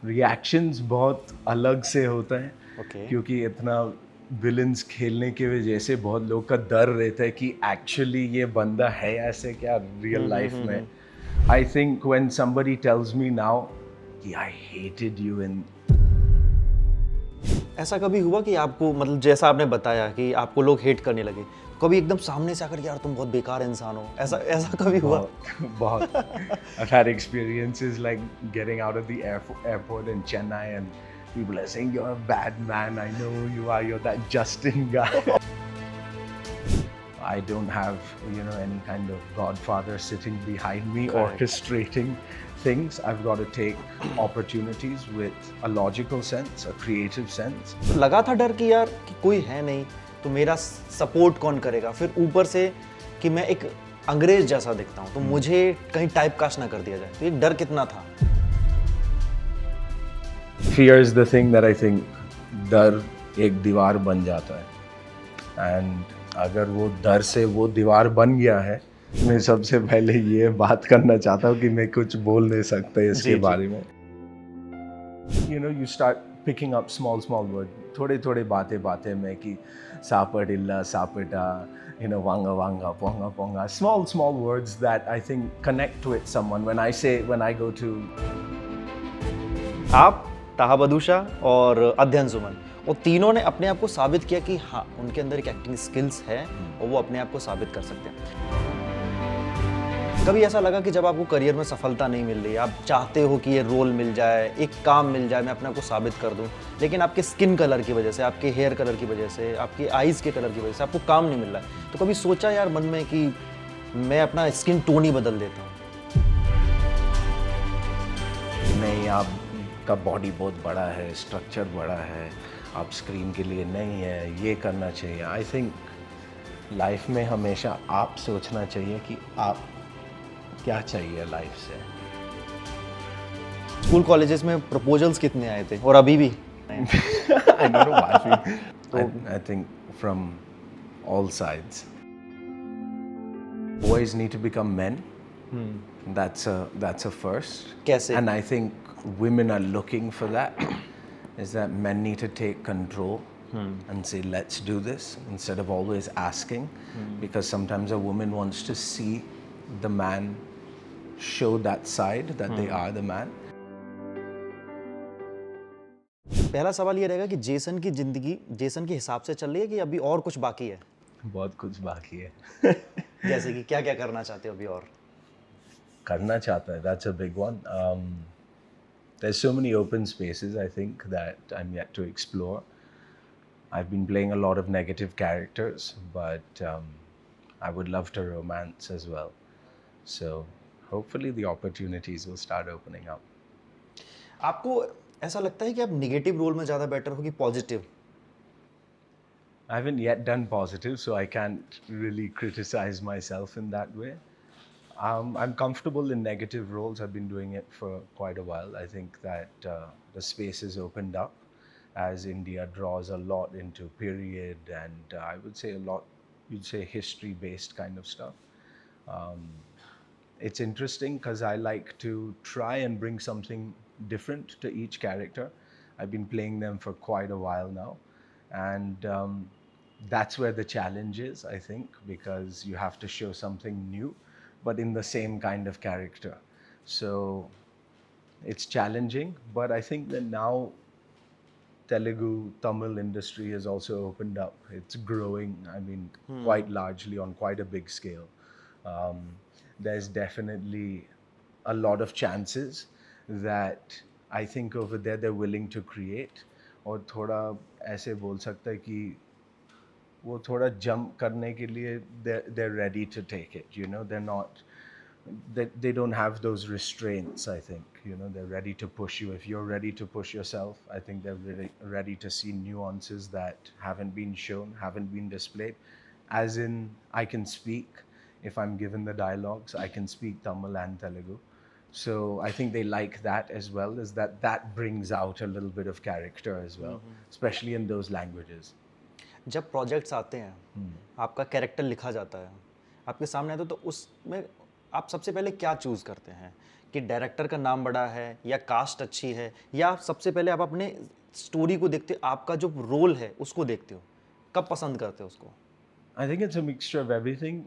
Reactions बहुत अलग से होता है ओके। क्योंकि इतना विलन्स खेलने की वजह से बहुत लोग का डर रहता है कि एक्चुअली ये बंदा है ऐसे क्या रियल लाइफ में. I think when somebody tells me now कि आई हेटेड यू इन. ऐसा कभी हुआ कि आपको मतलब जैसा आपने बताया कि आपको लोग हेट करने लगे, कभी एकदम सामने से आकर यार तुम बहुत बेकार इंसान हो, ऐसा ऐसा कभी हुआ? बहुत बहुत. I've had experiences like getting out of the airport in Chennai and people are saying you're a bad man. I know who you are. You're that Justin guy. I don't have, any kind of godfather sitting behind me Correct. orchestrating things. I've got to take opportunities with a logical sense, a creative sense. तो लगा था डर कि यार कि कोई है नहीं तो मेरा सपोर्ट कौन करेगा, फिर ऊपर से कि मैं एक अंग्रेज जैसा दिखता हूँ तो मुझे कहीं टाइप कास्ट ना कर दिया जाए, तो एक डर कितना था? Fear is the thing that I think डर एक दीवार बन जाता है. And अगर वो डर से वो दीवार बन गया है, मैं सबसे पहले ये बात करना चाहता हूँ कि मैं कुछ बोल नहीं सकता इसके जी। बारे में. You start picking up small words. थोड़े बातें में कि सापडिल्ला, सापिटा, wanga wanga, ponga ponga. Small words that I think connect with someone when I go to. आप, ताहा बदूशा और अध्ययन सुमन, वो तीनों ने अपने आप को साबित किया कि हाँ उनके अंदर एक एक्टिंग स्किल्स है और वो अपने आप को साबित कर सकते हैं. कभी ऐसा लगा कि जब आपको करियर में सफलता नहीं मिल रही, आप चाहते हो कि ये रोल मिल जाए, एक काम मिल जाए, मैं अपने आप को साबित कर दूं, लेकिन आपके स्किन कलर की वजह से, आपके हेयर कलर की वजह से, आपकी आईज़ के कलर की वजह से आपको काम नहीं मिल रहा है, तो कभी सोचा यार मन में कि मैं अपना स्किन टोन ही बदल देता हूँ? नहीं, आपका बॉडी बहुत बड़ा है, स्ट्रक्चर बड़ा है, आप स्क्रीन के लिए नहीं है, ये करना चाहिए. आई थिंक लाइफ में हमेशा आप सोचना चाहिए कि आप क्या चाहिए लाइफ से. स्कूल कॉलेजेस में प्रपोजल्स कितने आए थे और अभी भी? I don't know why. I think from all sides. Boys need to become men. That's a first. कैसे? And I think women are looking for that. Is that men need to take control and say, let's do this, instead of always asking. Because sometimes a woman wants to see the man show that side, that they are the man. पहला सवाल ये रहेगा कि Jason की जिंदगी Jason के हिसाब से चल रही है कि अभी और कुछ बाकी है? बहुत कुछ बाकी है. जैसे कि क्या क्या करना चाहते हो अभी और? करना चाहता है, that's a big one. There's so many open spaces, I think, that I'm yet to explore. I've been playing a lot of negative characters, but I would love to romance as well. So hopefully the opportunities will start opening up. आपको ऐसा लगता है कि आप negative role में ज़्यादा better हो कि positive? I haven't yet done positive, so I can't really criticize myself in that way. I'm comfortable in negative roles. I've been doing it for quite a while. I think that the space has opened up as India draws a lot into period and I would say a lot, you'd say history-based kind of stuff. It's interesting because I like to try and bring something different to each character. I've been playing them for quite a while now. And that's where the challenge is, I think, because you have to show something new, but in the same kind of character. So it's challenging, but I think that now Telugu, Tamil industry has also opened up. It's growing, I mean, quite largely on quite a big scale. There's definitely a lot of chances that I think over there they're willing to create. और थोड़ा ऐसे बोल सकता है कि वो थोड़ा jump करने के लिए they're ready to take it, they're not, they don't have those restraints. I think, they're ready to push you. If you're ready to push yourself, I think they're really ready to see nuances that haven't been shown, haven't been displayed. As in, I can speak, if I'm given the dialogues, I can speak Tamil and Telugu. So I think they like that as well, is that brings out a little bit of character as well, especially in those languages. जब projects आते हैं, आपका character लिखा जाता है, आपके सामने आता है, तो उसमें आप सबसे पहले क्या चूज़ करते हैं कि डायरेक्टर का नाम बड़ा है या कास्ट अच्छी है, या सबसे पहले आप अपने स्टोरी को देखते हो, आपका जो रोल है उसको देखते हो? कब पसंद करते हो उसको? I think it's a mixture of everything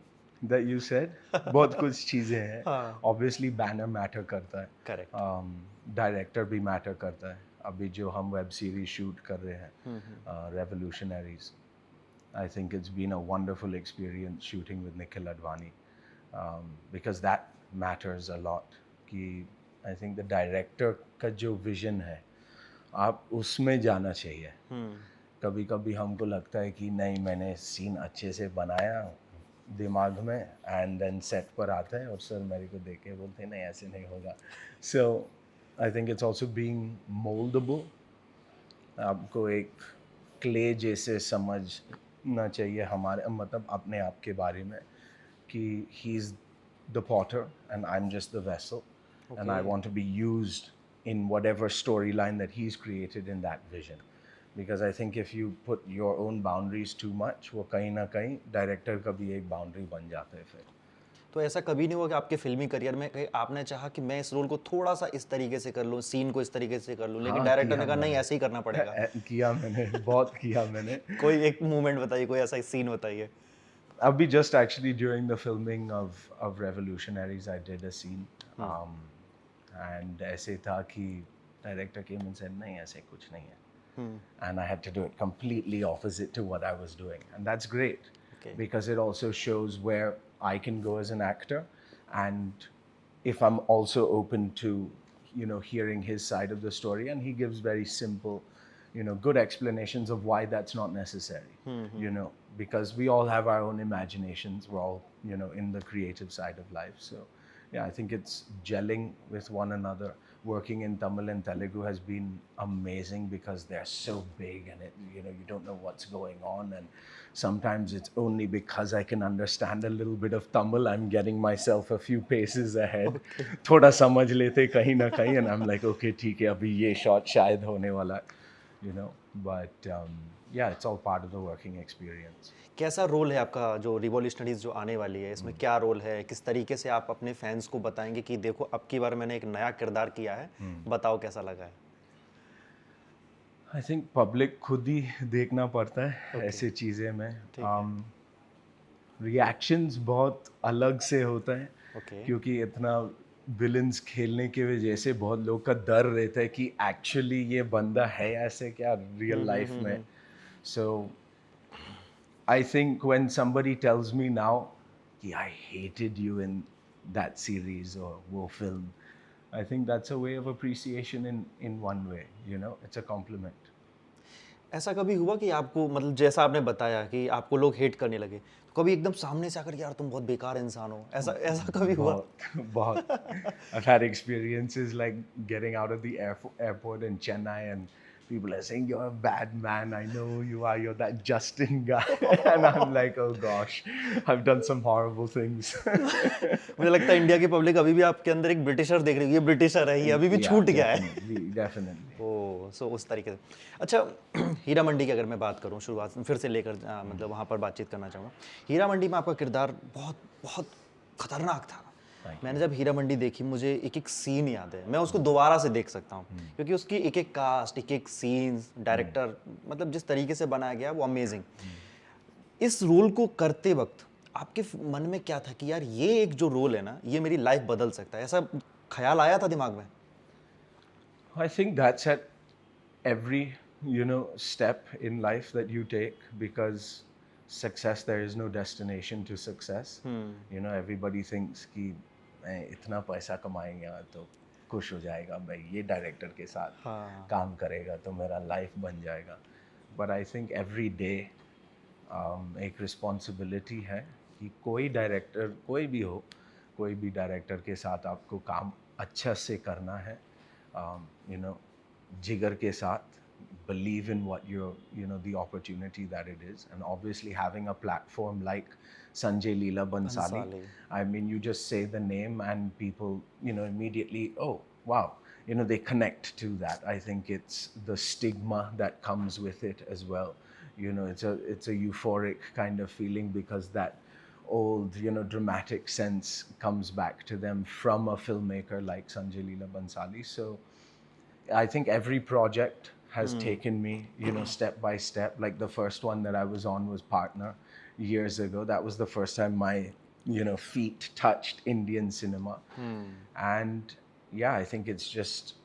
that you said. बहुत कुछ चीज़ें हैं. हाँ. Obviously banner matter करता है. करेक्ट. Director भी matter करता है. अभी जो हम वेब सीरीज शूट कर रहे हैं, Revolutionaries, I think it's been a wonderful experience shooting with Nikhil Advani, because that matters a lot. कि I think the director का जो vision है, आप उसमें जाना चाहिए. कभी कभी हमको लगता है कि नहीं, मैंने सीन अच्छे से बनाया दिमाग में, एंड देन सेट पर आता है और सर मेरे को देख के बोलते हैं नहीं ऐसे नहीं होगा. So I think it's also being mouldable. आपको एक क्ले जैसे समझना चाहिए हमारे, मतलब अपने आप के बारे में, कि he is the potter and I am just the vessel, and I want to be used in whatever storyline that he's created in that vision. Because I think if you put your own boundaries too much, वो कहीं ना कहीं director का भी एक boundary बन जाता है फिर. तो ऐसा कभी नहीं हुआ कि आपके फिल्मी करियर में कहीं आपने चाहा कि मैं इस रोल को थोड़ा सा इस तरीके से कर लूँ, सीन को इस तरीके से कर लूँ, लेकिन हाँ, डायरेक्टर ने किया कहा नहीं मैंने. ऐसे ही करना पड़ेगा? किया मैंने, बहुत किया मैंने. कोई एक मूवमेंट बताइए, कोई ऐसा सीन बताइए. अभी just actually during the filming of Revolutionaries I did a scene, and ऐसे था कि डायरेक्टर came and said नहीं ऐसे कुछ नहीं है. And I had to do it completely opposite to what I was doing, and that's great. Okay. Because it also shows where I can go as an actor, and if I'm also open to, hearing his side of the story, and he gives very simple, good explanations of why that's not necessary. Because we all have our own imaginations. We're all, in the creative side of life. So yeah, I think it's gelling with one another. Working in Tamil and Telugu has been amazing because they're so big, and you don't know what's going on, and sometimes it's only because I can understand a little bit of Tamil, I'm getting myself a few paces ahead. थोड़ा समझ लेते कहीं ना कहीं, and I'm like, okay, ठीक है, अभी ये shot शायद होने वाला, but yeah, it's all part of the working experience. कैसा रोल है आपका जो रिवॉल्यूशनरीज जो आने वाली है, इसमें क्या रोल है, किस तरीके से आप अपने फैंस को बताएंगे कि देखो अब की बार मैंने एक नया किरदार किया है, बताओ कैसा लगा है? आई थिंक पब्लिक खुद ही देखना पड़ता है ऐसे चीज़ें में. रिएक्शंस बहुत अलग से होता है, क्योंकि इतना विलन्स खेलने की वजह से बहुत लोग का डर रहता है कि एक्चुअली ये बंदा है ऐसे क्या रियल लाइफ में. सो I think when somebody tells me now, I hated you in that series or wo film, I think that's a way of appreciation in one way, it's a compliment. ऐसा कभी हुआ कि आपको, मतलब जैसा आपने बताया कि आपको लोग हेट करने लगे, तो कभी एकदम सामने से आकर यार तुम बहुत बेकार इंसान हो, ऐसा ऐसा कभी हुआ? बहुत. I've had experiences like getting out of the airport in Chennai, and people are saying you're a bad man. I know who you are. You're that Justin guy. And I'm like, oh gosh, I've done some horrible things. मुझे लगता है India की public अभी भी आपके अंदर एक britisher देख रही है, ये ब्रिटिशर है, ये अभी भी छूट गया है. Definitely. ओह, सो उस तरीके से. अच्छा, हीरा मंडी की अगर मैं बात करूं, शुरुआत फिर से लेकर मतलब वहाँ पर बातचीत करना चाहूँगा. हीरा मंडी में आपका किरदार बहुत बहुत खतरनाक था. मैंने जब हीरा मंडी देखी, मुझे एक एक सीन याद है, मैं उसको दोबारा से देख सकता हूँ, क्योंकि उसकी एक एक कास्ट, एक एक सीन्स, डायरेक्टर, मतलब जिस तरीके से बनाया गया वो अमेजिंग. इस रोल को करते वक्त आपके मन में क्या था कि यार ये एक जो रोल है ना, ये मेरी लाइफ बदल सकता है, ऐसा ख्याल आया था दिमाग में? I think that's at every step in life that you take, because success, there is no destination to success. Everybody thinks कि मैं इतना पैसा कमाएंगा तो खुश हो जाएगा, मैं ये डायरेक्टर के साथ काम करेगा तो मेरा लाइफ बन जाएगा. But I think every day एक रिस्पॉन्सिबिलिटी है कि कोई डायरेक्टर, कोई भी हो, कोई भी डायरेक्टर के साथ आपको काम अच्छा से करना है, जिगर के साथ, believe in what the opportunity that it is, and obviously having a platform like Sanjay Leela Bhansali. I mean, you just say the name and people, immediately, oh wow, they connect to that. I think it's the stigma that comes with it as well. It's a euphoric kind of feeling, because that old, dramatic sense comes back to them from a filmmaker like Sanjay Leela Bhansali. So I think every project has taken me, step by step. Like the first one that I was on was Partner years ago. That was the first time my, feet touched Indian cinema. And yeah, I think it's just,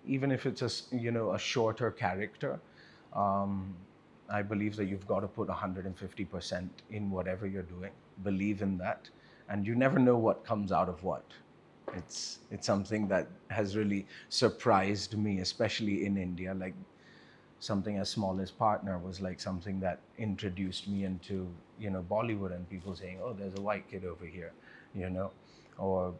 even if it's a shorter character, I believe that you've got to put 150% in whatever you're doing. Believe in that, and you never know what comes out of what. It's something that has really surprised me, especially in India. Like something as small as Partner was like something that introduced me into Bollywood, and people saying, "Oh, there's a white kid over here," or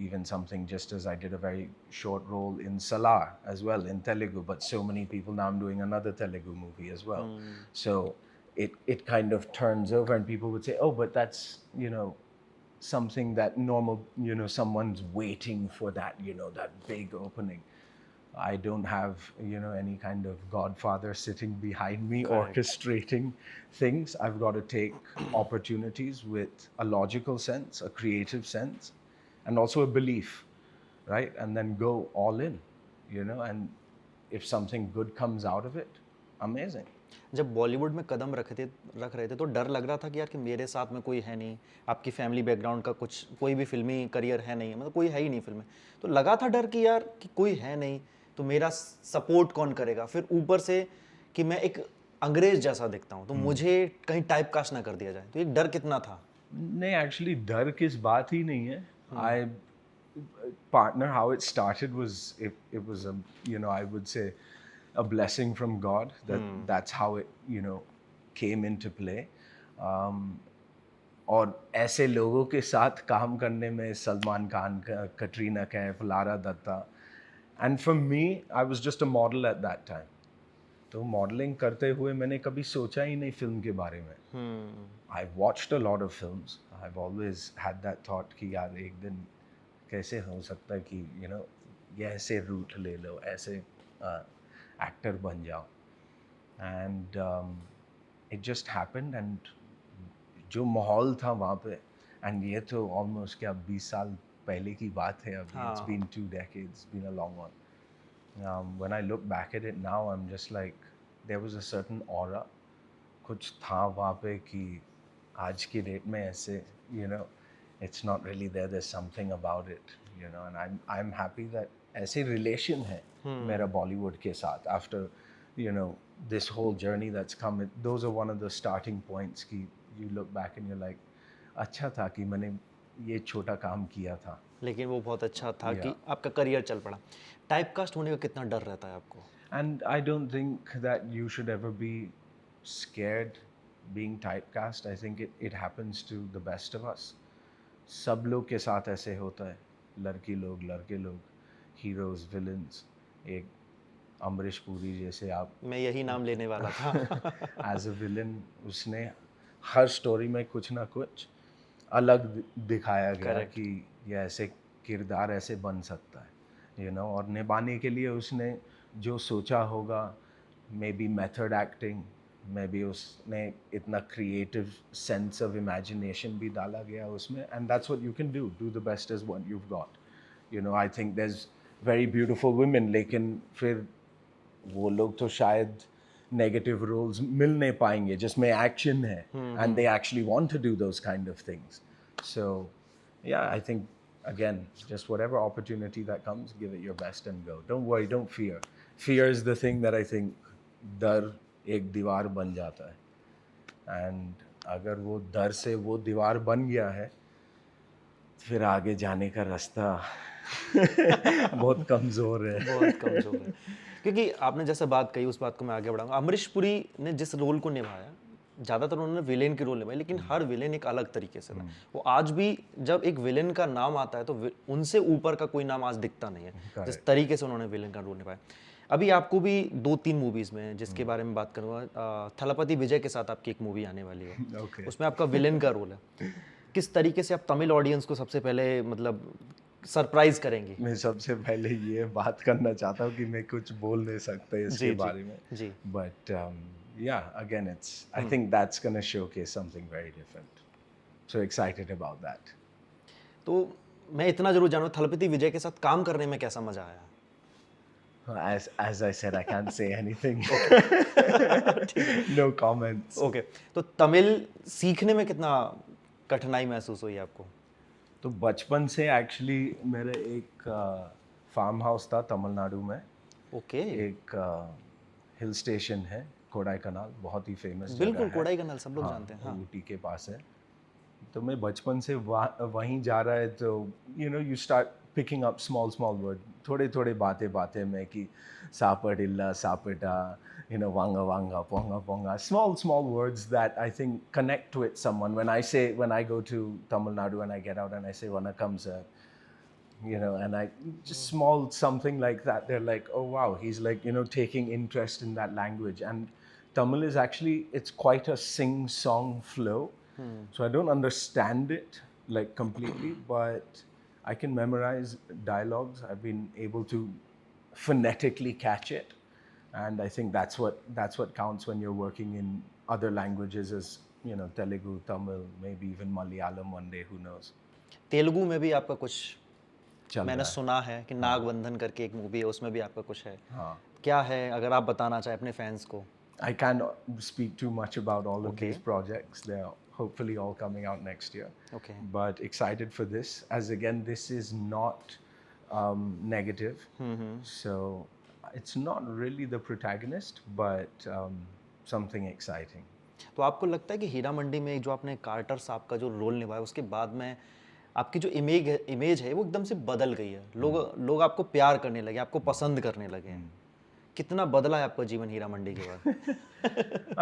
even something just as I did a very short role in Salar as well in Telugu, but so many people now I'm doing another Telugu movie as well. So it kind of turns over, and people would say, "Oh, but that's something that normal, someone's waiting for that, that big opening." I don't have, any kind of godfather sitting behind me orchestrating things. I've got to take opportunities with a logical sense, a creative sense, and also a belief, right? And then go all in, and if something good comes out of it, amazing. जब बॉलीवुड में कदम रख रहे थे तो डर लग रहा था कि यार कि मेरे साथ में कोई है नहीं, आपकी फैमिली बैकग्राउंड का कुछ कोई भी फिल्मी करियर है नहीं, मतलब कोई है ही नहीं फिल्म में, तो लगा था डर कि यार कि कोई है नहीं तो मेरा सपोर्ट कौन करेगा, फिर ऊपर से कि मैं एक अंग्रेज जैसा दिखता हूँ तो मुझे कहीं टाइप कास्ट ना कर दिया जाए, तो एक डर कितना था? नहीं, एक्चुअली डर किस बात ही नहीं है. I Partner, how it started was it was a, I would say a blessing from God that that's how it came into play. और ऐसे लोगों के साथ काम करने में Salman Khan, Katrina Kaif, Lara Dutta, and for me I was just a model at that time. तो modelling करते हुए मैंने कभी सोचा ही नहीं फिल्म के बारे में. I've watched a lot of films. I've always had that thought कि यार एक दिन कैसे हो सकता है कि ये ऐसे रूट ले लो, ऐसे एक्टर बन जाओ. And it just happened, and जो माहौल था वहाँ पे, एंड ये तो ऑलमोस्ट क्या 20 साल पहले की बात है अभी. It's been 2 decades, it's been a long one. When I look back at it now, I'm just like, there was a certain aura, कुछ था वहाँ पे कि आज की डेट में ऐसे, it's not really there. There's something about it, and I'm happy that ऐसे relation है मेरा Bollywood के साथ. After, this whole journey that's come, those are one of the starting points कि you look back and you're like, अच्छा था कि मैंने ये छोटा काम किया था. लेकिन वो बहुत अच्छा था कि आपका करियर चल पड़ा. टाइप कास्ट होने का कितना डर रहता है आपको? And I don't think that you should ever be scared being typecast. I think it happens to the best of us. सब लोग के साथ ऐसे होता है. लड़की लोग, लड़के लोग, हीरोज, विलन्स. एक अमरीश पुरी जैसे आप, मैं यही नाम लेने वाला था. एज अ विलन उसने हर स्टोरी में कुछ ना कुछ अलग दिखाया गया कि ये ऐसे किरदार ऐसे बन सकता है, और निभाने के लिए उसने जो सोचा होगा, may be method acting, may be उसने इतना क्रिएटिव सेंस ऑफ इमेजिनेशन भी डाला गया उसमें, and that's what you can do the best is what you've got. I think there is very beautiful women, लेकिन फिर वो लोग तो शायद नेगेटिव रोल्स मिल नहीं पाएंगे जिसमें एक्शन है, and they actually want to do those kind of things. So yeah, I think again, just whatever opportunity that comes, give it your best and go. Don't worry, don't fear. Fear is the thing that I think डर एक दीवार बन जाता है, and अगर वो डर से वो दीवार बन गया है, फिर आगे जाने का रास्ता बहुत कमज़ोर है. बहुत कमजोर है. क्योंकि आपने जैसे बात कही, उस बात को मैं आगे बढ़ाऊंगा. अमरीश पुरी ने जिस रोल को निभाया, ज़्यादातर उन्होंने विलेन की रोल निभाई, लेकिन हर विलेन एक अलग तरीके से था. वो आज भी जब एक विलेन का नाम आता है तो उनसे ऊपर का कोई नाम आज दिखता नहीं है जिस तरीके से उन्होंने विलेन का रोल निभाया. अभी आपको भी 2-3 मूवीज़ में, जिसके बारे में बात करूँगा, थलपति विजय के साथ आपकी एक मूवी आने वाली है. उसमें आपका विलेन का रोल है. किस तरीके से आप तमिल ऑडियंस को सबसे पहले मतलब सरप्राइज करेंगे? मैं सबसे पहले ये बात करना चाहता हूँ कि मैं कुछ बोल नहीं सकता इसके बारे में. जी. But yeah, again, I think that's going to showcase something very different. So excited about that. तो मैं इतना जरूर जानूँ, थलपति विजय के साथ काम करने में कैसा मजा आया? As I said, I can't say anything. No comments. Okay, तो तमिल सीखने में कितना कठिनाई महसूस हुई आपको? तो बचपन से एक्चुअली मेरे एक फार्म हाउस था तमिलनाडु में. ओके, एक हिल स्टेशन है कोडाईकनाल, बहुत ही फेमस बिल्कुल कोडाईकनाल सब लोग जानते हैं. हाँ, ऊटी के पास है. तो मैं बचपन से वहीं जा रहा है, तो you start picking up small word, थोड़े बातें में कि सापडिल्ला सापिटा, wanga wanga ponga ponga, small words that I think connect with someone. When I go to Tamil Nadu and I get out and I say vanakkam sir, and I just small something like that, they're like, oh wow, he's like taking interest in that language. And Tamil is actually, it's quite a sing song flow. So I don't understand it like completely, but I can memorize dialogues. I've been able to phonetically catch it, and I think that's what counts when you're working in other languages, as Telugu, Tamil, maybe even Malayalam one day, who knows. Telugu में भी आपका कुछ चल मैंने रहा है. सुना है कि नागबंधन करके एक मूवी है, उसमें भी आपका कुछ है. हाँ. क्या है, अगर आप बताना चाहें अपने फैंस को? I can't speak too much about all of Okay. these projects. They're hopefully all coming out next year. Okay. But excited for this, as again, this is not negative. So it's not really the protagonist, but something exciting. तो आपको लगता है कि हीरा मंडी में जो आपने quarter साहब का जो रोल निभाया, उसके बाद में आपकी जो इमेज है वो एकदम से बदल गई है, लोग आपको प्यार करने लगे, आपको पसंद करने लगे हैं. कितना बदला है आपका जीवन हीरा मंडी के बाद?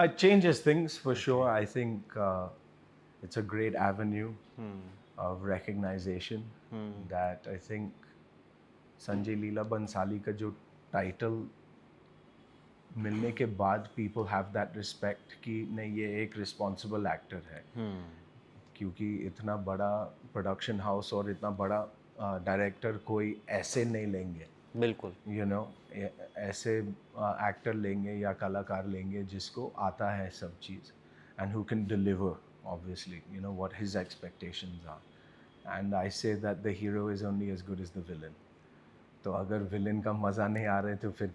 It changes things for sure. I think it's a great avenue of recognition that I think Sanjay Leela Bansali का जो title मिलने के बाद people have that respect कि नहीं, ये एक responsible actor है. क्योंकि इतना बड़ा प्रोडक्शन हाउस और इतना बड़ा डायरेक्टर कोई ऐसे नहीं लेंगे. बिल्कुल. ऐसे एक्टर लेंगे या कलाकार लेंगे जिसको आता है सब चीज़, and who can deliver obviously what his expectations are. And I say that the hero is only as good as the villain. तो अगर विलन का मज़ा नहीं आ रहा है तो फिर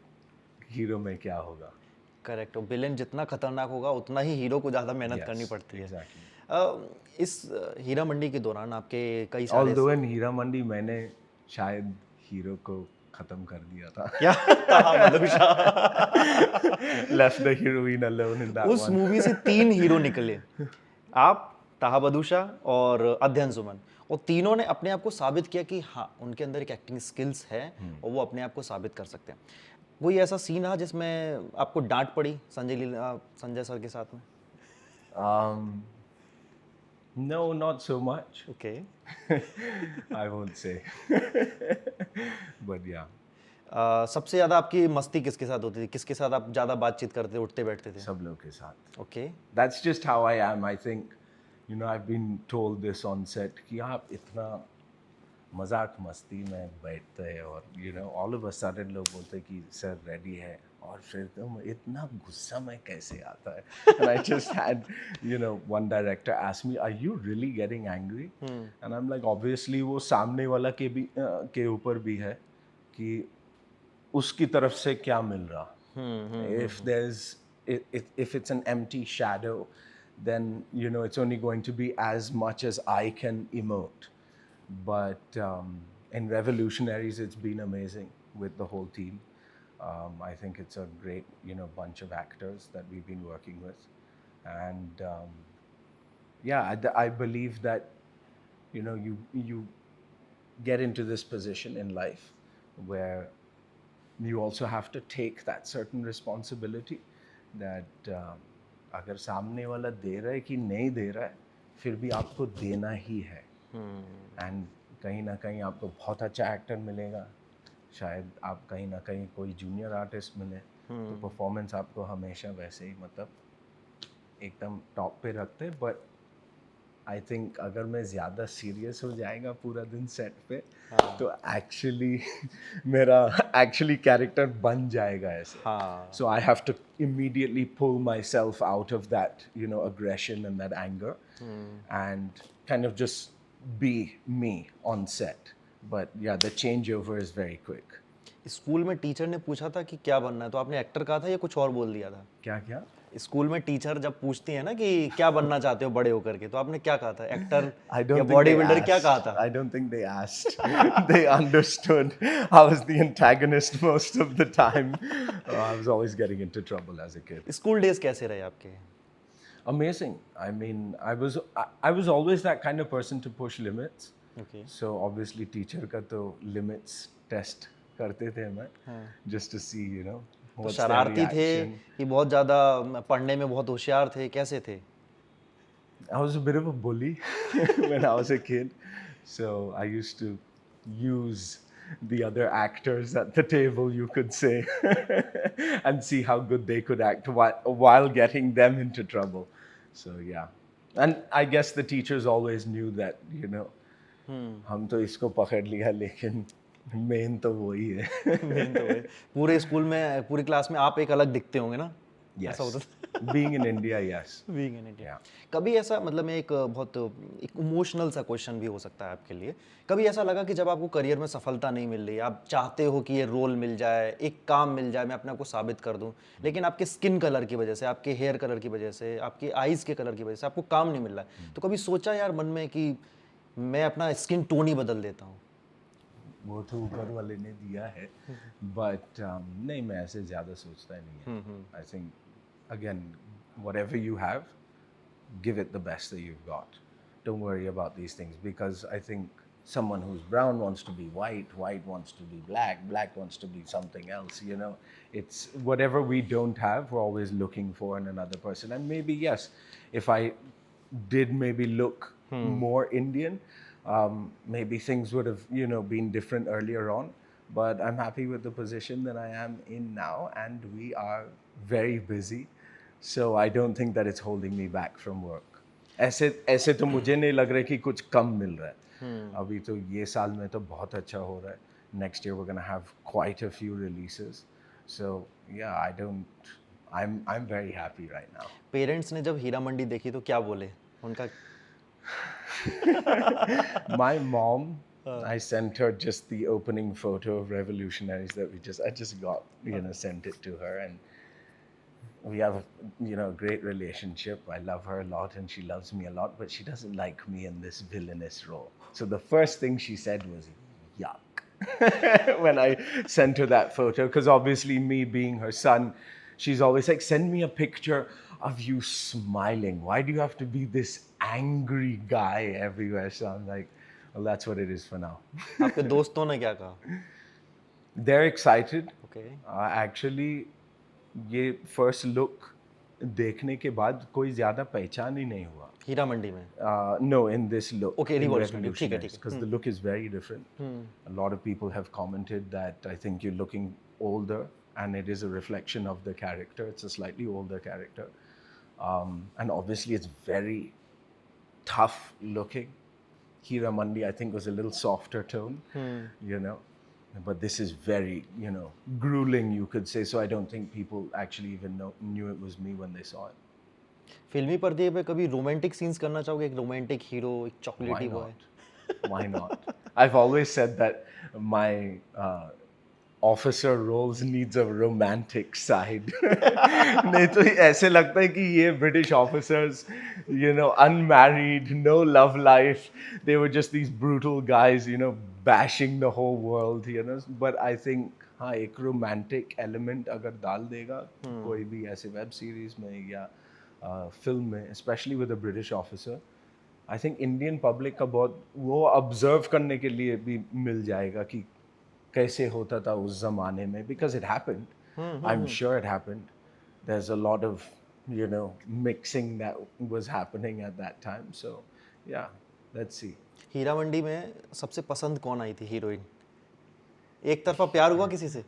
हीरो में क्या होगा? करेक्ट. और विलेन जितना खतरनाक होगा उतना ही हीरो को ज़्यादा मेहनत करनी पड़ती है. Exactly. इस हीरा मंडी के दौरान आपके कई सारे Although in हीरा मंडी मैंने शायद हीरो को खत्म कर दिया था. क्या Left the heroine alone in that उस one. मूवी से 3 हीरो निकले, आप, ताहा बदूशा और अध्ययन सुमन, और तीनों ने अपने आप को साबित किया कि हाँ, उनके अंदर एक एक्टिंग स्किल्स है और वो अपने आप को साबित कर सकते हैं. कोई ऐसा सीन रहा जिसमें आपको डांट पड़ी संजय सर के साथ में? No, not so much. Okay. I won't say. But yeah, सबसे ज़्यादा आपकी मस्ती किसके साथ होती थी? किसके साथ आप ज़्यादा बातचीत करते, उठते बैठते थे? सब लोग के साथ. Okay. That's just how I am. I think, I've been told this on set कि आप इतना मजाक मस्ती में बैठते हैं और all of a sudden लोग बोलते हैं कि सर रेडी है, और फिर तुम इतना गुस्सा में कैसे आता है? And I just had one director ask me, are you really getting angry? And I'm like, obviously वो सामने वाला के ऊपर भी है कि उसकी तरफ से क्या मिल रहा. If it's an empty shadow, then it's only going to be as much as I can emote. But in Revolutionaries, it's been amazing with the whole team. I think it's a great bunch of actors that we've been working with, and I believe that you get into this position in life where you also have to take that certain responsibility that अगर सामने वाला दे रहा है कि नहीं दे रहा है, फिर भी आपको देना ही है. एंड कहीं ना कहीं आपको बहुत अच्छा एक्टर मिलेगा, शायद आप कहीं ना कहीं कोई जूनियर आर्टिस्ट मिले, तो परफॉर्मेंस आपको हमेशा वैसे ही एकदम टॉप पे रखते हैं. बट आई थिंक अगर मैं ज़्यादा सीरियस हो जाएगा पूरा दिन सेट पे, तो मेरा कैरेक्टर बन जाएगा ऐसे. So I have to immediately pull myself out of that aggression and that anger and kind of just be me on set. But yeah, the changeover is very quick. School में teacher ने पूछा था कि क्या बनना है, तो आपने एक्टर कहा था या कुछ और बोल दिया था? क्या क्या? स्कूल में टीचर जब पूछती है ना कि क्या बनना चाहते हो बड़े होकर के, तो आपने क्या कहा था, एक्टर I या don't think body they builder, क्या कहा asked. था? I don't think they asked. They understood. I was the antagonist most of the time. I was always getting into trouble as a kid. School days कैसे रहे आपके? Amazing. I mean, I was always that kind of person to push limits. Okay. So obviously teacher का तो limits test करते थे मैं, just to see, you know, तो what's their शरारती थे reaction. कि बहुत ज़्यादा पढ़ने में बहुत होशियार थे, कैसे थे? I was a bit of a bully when I was a kid. So I used to use the other actors at the table, you could say, and see how good they could act while getting them into trouble. So yeah. And I guess the teachers always knew that, you know, हम तो इसको पकड़ लिया लेकिन main तो वही है. Main तो वही। पूरे स्कूल में, पूरी क्लास में आप एक अलग दिखते होंगे ना? Yes. ऐसा होता था? Being in India, yes. Being in India. Yeah. कभी ऐसा, मतलब मैं एक बहुत एक इमोशनल सा क्वेश्चन भी हो सकता है आपके लिए, कभी ऐसा लगा कि जब आपको करियर में सफलता नहीं मिल रही, आप चाहते हो कि ये रोल मिल जाए, एक काम मिल जाए, मैं अपने आप को साबित कर दूं, लेकिन आपके स्किन कलर की वजह से, आपके हेयर कलर की वजह से, आपके आईज के कलर की वजह से आपको काम नहीं मिल रहा है, तो कभी सोचा यार मन में कि मैं अपना स्किन टोन ही बदल देता हूँ? वो तो ऊपर वाले ने दिया है, बट नहीं, मैं ऐसे ज़्यादा सोचता ही नहीं है. I think again, whatever you have, give it the best that you've got. Don't worry about these things, because I think someone who's brown wants to be white, white wants to be black, black wants to be something else, you know. It's whatever we don't have, we're always looking for in another person. And maybe, yes, if I did maybe look more Indian, maybe things would have, you know, been different earlier on. But I'm happy with the position that I am in now, and we are very busy. So I don't think that it's holding me back from work. ऐसे तो मुझे नहीं लग रहा है कि कुछ कम मिल रहा है. अभी तो ये साल में तो बहुत अच्छा हो रहा है. Next year we're going to have quite a few releases. So yeah, I'm very happy right now. Parents ने जब हीरा मंडी देखी तो क्या बोले उनका? My mom, I sent her just the opening photo of Revolutionaries that I just got, you know, sent it to her, and we have, you know, a great relationship. I love her a lot and she loves me a lot, but she doesn't like me in this villainous role. So the first thing she said was, yuck, when I sent her that photo, because obviously me being her son, she's always like, send me a picture of you smiling. Why do you have to be this angry guy everywhere? So I'm like, well, that's what it is for now. आपके दोस्तों ने क्या कहा? They're excited. Okay. Actually, ये first look देखने के बाद कोई ज़्यादा पहचान ही नहीं हुआ. हीरा मंडी में? No, in this look. Okay, in Revolutionary. ठीक है, ठीक है. Because the look is very different. A lot of people have commented that I think you're looking older, and it is a reflection of the character. It's a slightly older character. And obviously it's very tough looking. Hira Mandi, I think, was a little softer tone, you know. But this is very, you know, grueling, you could say. So I don't think people actually even knew it was me when they saw it. फिल्मी पर्दे पे कभी romantic scenes करना चाहोगे? एक romantic hero, एक Why चॉकलेटी boy? not? Why not? I've always said that my officer roles needs a romantic side. नहीं तो ऐसे लगता है कि ये British officers, you know, unmarried, no love life. They were just these brutal guys, you know, bashing the whole world, you know. But I think हाँ, एक romantic element अगर डाल देगा कोई भी ऐसे web series में या film में, especially with a British officer, I think Indian public का बहुत वो observe करने के लिए भी मिल जाएगा कि कैसे होता था उस ज़माने में, because it happened. I'm sure it happened. There's a lot of, you know, mixing that was happening at that time. So, yeah, let's see. Heera Mandi में सबसे पसंद कौन आई थी हीरोइन? एक तरफा प्यार हुआ किसी से?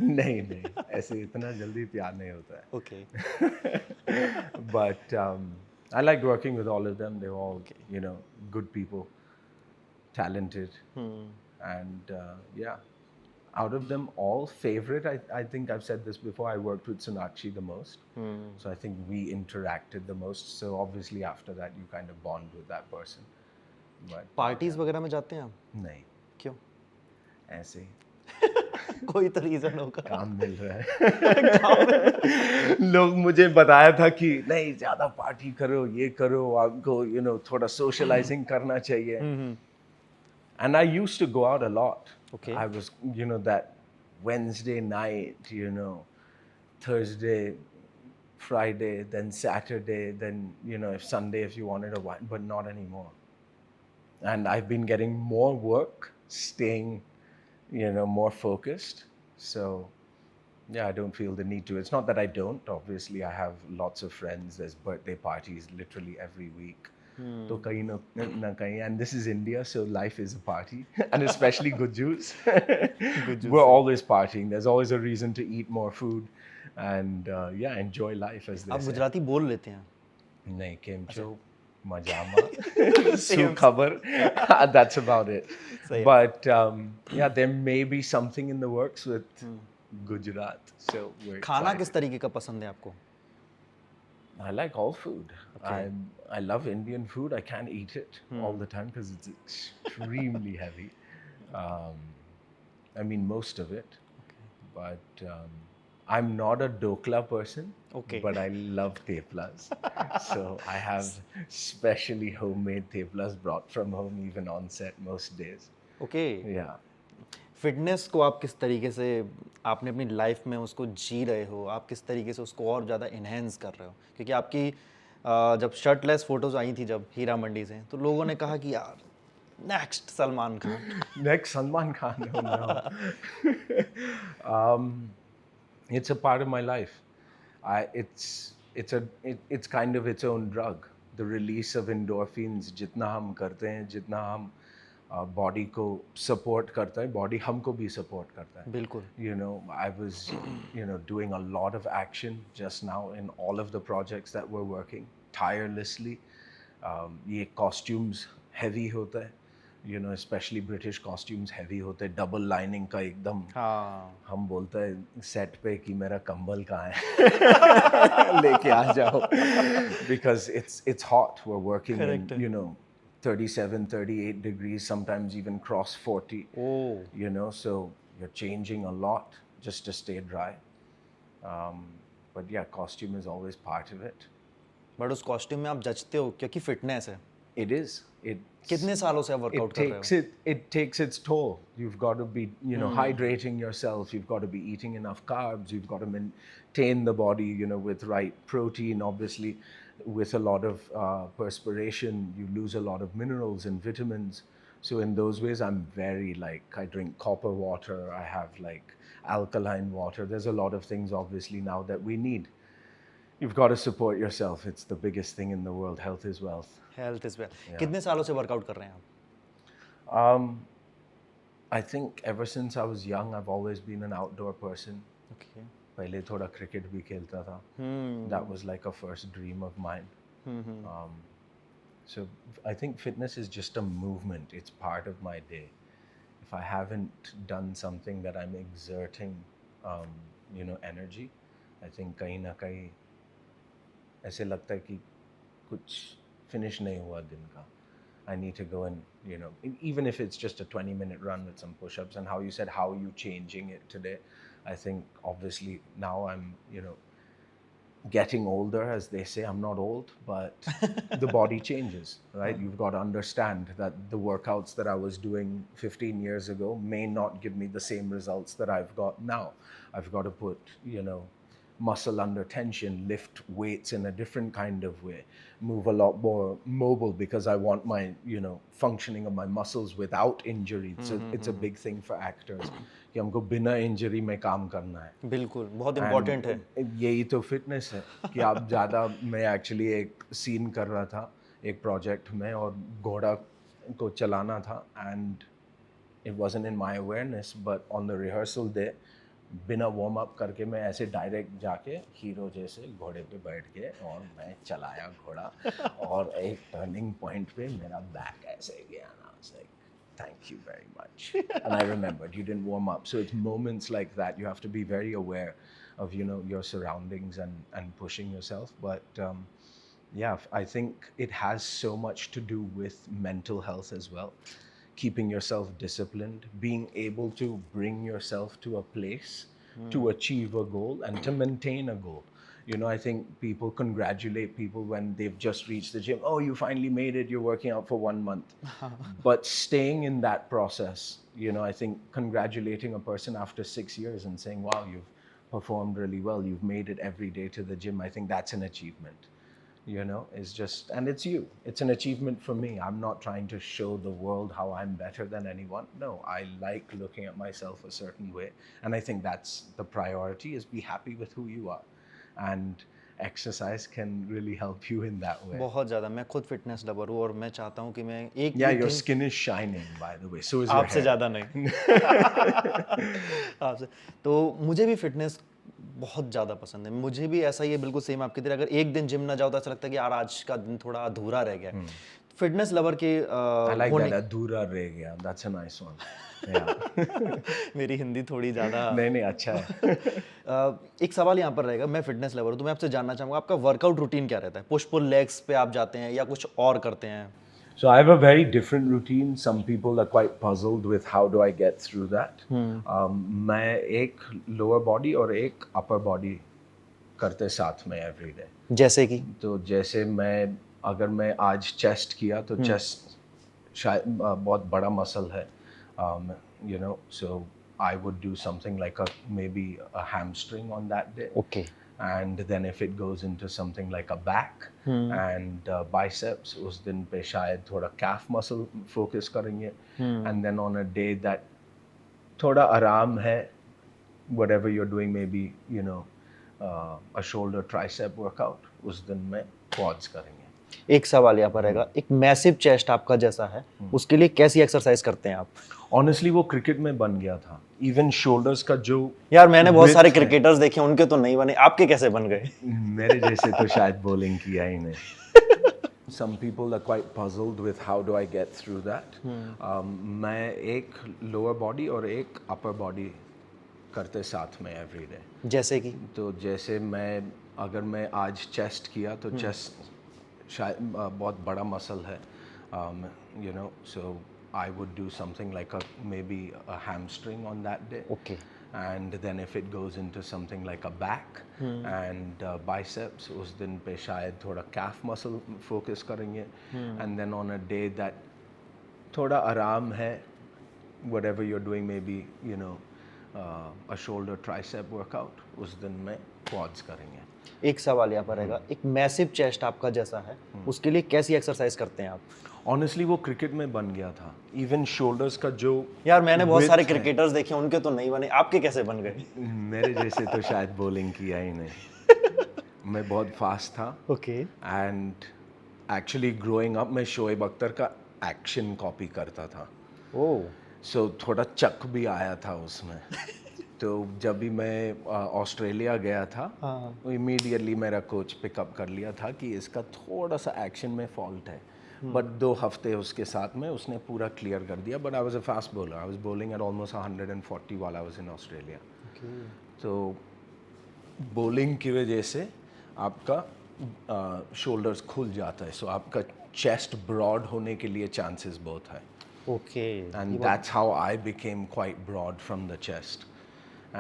नहीं नहीं, ऐसे इतना जल्दी प्यार नहीं होता है. Okay. But I liked working with all of them. They were all, you know, good people, talented, and yeah. Out of them all, favorite, I think I've said this before, I worked with Sonakshi the most. So I think we interacted the most. So obviously after that, you kind of bond with that person. but parties वगैरह में जाते हैं आप? नहीं, क्यों? ऐसे ही कोई तो रीजन होगा। काम मिल रहा है। लोग मुझे बताया था कि नहीं ज़्यादा पार्टी करो, ये करो, आपको थोड़ा सोशलाइजिंग करना चाहिए। And I used to go out a lot. Okay. I was, that Wednesday night, Thursday, Friday, then Saturday, then, if Sunday, if you wanted a wine, but not anymore. And I've been getting more work, staying, more focused. So, yeah, I don't feel the need to. It's not that I don't. Obviously, I have lots of friends. There's birthday parties literally every week. तो कहीं ना कहीं, and this is India, so life is a party, and especially Gujus. We're always partying. There's always a reason to eat more food, and yeah, enjoy life, as they आप say. Gujarati बोल लेते हैं? नहीं, केम छो, मजामा, सु खबर. That's about it. सही है. But yeah, there may be something in the works with Gujarat, so we're खाना excited. किस तरीके का पसंद है आपको? I like all food. Okay. I love Indian food. I can't eat it all the time because it's extremely heavy. I mean, most of it. But I'm not a dokla person. Okay. But I love theplas. So I have specially homemade theplas brought from home even on set most days. Okay. Yeah. Fitness को आप किस तरीके से आपने अपनी life में उसको जी रहे हो, आप किस तरीके से उसको और ज़्यादा इन्हेंस कर रहे हो? क्योंकि आपकी जब शर्टलेस फोटोज आई थी जब हीरा मंडी से, तो लोगों ने कहा कि यार next Salman Khan. Next Salman Khan. Oh, no. It's a part of my life. It's kind of its own drug. The release of endorphins, जितना हम करते हैं, जितना हम बॉडी को सपोर्ट करता है, बॉडी हमको भी सपोर्ट करता है. बिल्कुल. I was doing a lot of action just now in all of the projects that we're working tirelessly. ये costumes heavy होता है, especially British costumes heavy होते हैं, double lining का एकदम. हाँ. हम बोलते हैं सेट पे कि मेरा कंबल कहाँ है, लेके आ जाओ, because it's hot. We're working Correct. in 37, 38 degrees, sometimes even cross 40. Oh. So you're changing a lot just to stay dry. But yeah, costume is always part of it. But उस costume में आप जचते हो क्योंकि fitness है. It is. कितने सालों से आप वर्कआउट कर रहे हो? It takes its toll. You've got to be, hydrating yourself. You've got to be eating enough carbs. You've got to maintain the body, with right protein. Obviously, with a lot of perspiration, you lose a lot of minerals and vitamins. So in those ways, I'm very I drink copper water. I have alkaline water. There's a lot of things obviously now that we need. You've got to support yourself. It's the biggest thing in the world. Health is wealth. Health is well. कितने सालों से workout कर रहे हैं आप? I think ever since I was young, I've always been an outdoor person. Okay. पहले थोड़ा cricket भी खेलता था. That was like a first dream of mine. So I think fitness is just a movement. It's part of my day. If I haven't done something that I'm exerting, energy, I think कहीं ना कहीं ऐसे लगता है कि कुछ finish नहीं हुआ दिन का. I need to go and, even if it's just a 20-minute run with some push-ups, and how you said, how are you changing it today? I think obviously now I'm, getting older, as they say. I'm not old, but the body changes, right? You've got to understand that the workouts that I was doing 15 years ago may not give me the same results that I've got now. I've got to put, muscle under tension, lift weights in a different kind of way, move a lot more mobile because I want my, functioning of my muscles without injury. It's a big thing for actors कि हमको बिना injury में काम करना है. बिल्कुल, बहुत important है. यही तो फिटनेस है कि आप ज़्यादा. मैं एक्चुअली एक सीन कर रहा था एक प्रोजेक्ट में और घोड़ा को चलाना था, and it wasn't in my awareness, but on the rehearsal day बिना वार्म अप करके मैं ऐसे डायरेक्ट जाके हीरो जैसे घोड़े पे बैठ के और मैं चलाया घोड़ा, और एक टर्निंग पॉइंट पे मेरा बैक ऐसे गया ना. Thank you very much. And I remembered you didn't warm up. So it's moments like that. You have to be very aware of, your surroundings and pushing yourself. But Yeah, I think it has so much to do with mental health as well. Keeping yourself disciplined, being able to bring yourself to a place to achieve a goal and to maintain a goal. You know, I think people congratulate people when they've just reached the gym. Oh, you finally made it, you're working out for 1 month. But staying in that process, you know, I think congratulating a person after 6 years and saying, wow, you've performed really well, you've made it every day to the gym, I think that's an achievement. You know, it's just, and it's you, it's an achievement for me. I'm not trying to show the world how I'm better than anyone. No, I like looking at myself a certain way, and I think that's the priority, is be happy with who you are, and exercise can really help you in that way. बहुत ज़्यादा, मैं खुद fitness lover हूँ और मैं चाहता हूँ कि मैं एक Yeah, भी your दिन skin is shining, by the way, so is your आपसे hair. ज़्यादा नहीं आपसे। तो मुझे भी फिटनेस बहुत ज़्यादा पसंद है, मुझे भी ऐसा ही है, बिल्कुल सेम आपकी तरह। अगर एक दिन जिम ना जाओ तो ऐसा लगता है कि यार आज का दिन थोड़ा अधूरा रह गया। फिटनेस लवर के I like होने that, adhura reh gaya. That's a nice one. Yeah. मेरी हिंदी थोड़ी ज़्यादा नहीं नहीं, अच्छा है. एक सवाल यहाँ पर रहेगा, मैं फिटनेस लवर हूँ तो मैं आपसे जानना चाहूँगा आपका वर्कआउट रूटीन क्या रहता है? पुश पुल लेग्स पे आप जाते हैं या कुछ और करते हैं? So I have a very different routine. Some people are quite puzzled with how do I get through that. मैं एक lower body और एक upper body करते साथ में every day. जैसे कि तो जैसे मैं, अगर मैं आज chest किया तो chest शायद बहुत बड़ा muscle है. You know, so I would do something like maybe a hamstring on that day. Okay And then if it goes into something like a back and biceps, उस दिन पे शायद थोड़ा calf muscle focus करेंगे. And then on a day that थोड़ा आराम है, whatever you're doing, maybe, you know, a shoulder tricep workout, उस दिन में quads करेंगे. एक सवाल यहाँ पर रहेगा, एक मैसिव चेस्ट आपका जैसा है, उसके लिए कैसी एक्सरसाइज करते हैं आप? Honestly वो क्रिकेट में बन गया था. Even shoulders का जो यार मैंने बहुत width सारे है, क्रिकेटर्स देखे, उनके तो नहीं बने, आपके कैसे बन गए? मेरे जैसे तो शायद bowling किया ही नहीं. Some people are quite puzzled with how do I get through that. मैं एक lower body और एक upper body करते साथ में every day. जैसे कि तो जैसे मैं, अगर मैं आज chest किया तो chest शायद बहुत बड़ा muscle है. You know, so I would do something like maybe a hamstring on that day. Okay And then if it goes into something like a back and biceps, उस दिन पे शायद थोड़ा calf muscle focus करेंगे. And then on a day that थोड़ा आराम है, whatever you're doing, maybe, you know, a shoulder tricep workout, उस दिन में quads करेंगे. एक सवाल यहाँ पर रहेगा, एक मैसिव चेस्ट आपका जैसा है, उसके लिए कैसी एक्सरसाइज करते हैं आप? Honestly वो क्रिकेट में बन गया था. Even shoulders का जो यार मैंने बहुत सारे width है, क्रिकेटर्स देखे, उनके तो नहीं बने, आपके कैसे बन गए? मेरे जैसे तो शायद bowling किया ही नहीं. मैं बहुत फास्ट था. Okay and actually growing up मैं शोएब अख्तर का एक्शन कॉपी करता था. ओह सो थोड़ा चक भी आया था उसमें. तो जब भी मैं ऑस्ट्रेलिया गया था, इमीडिएटली मेरा कोच पिकअप कर लिया था कि इसका थोड़ा सा एक्शन में फॉल्ट है. बट 2 हफ्ते उसके साथ में उसने पूरा क्लियर कर दिया. But I was a fast bowler. I was bowling eight almost 140 while I was in Australia. तो बॉलिंग की वजह से आपका शोल्डर्स खुल जाता है, सो आपका चेस्ट ब्रॉड होने के लिए चांसेस बहुत है. Okay And that's how I became quite broad from the chest.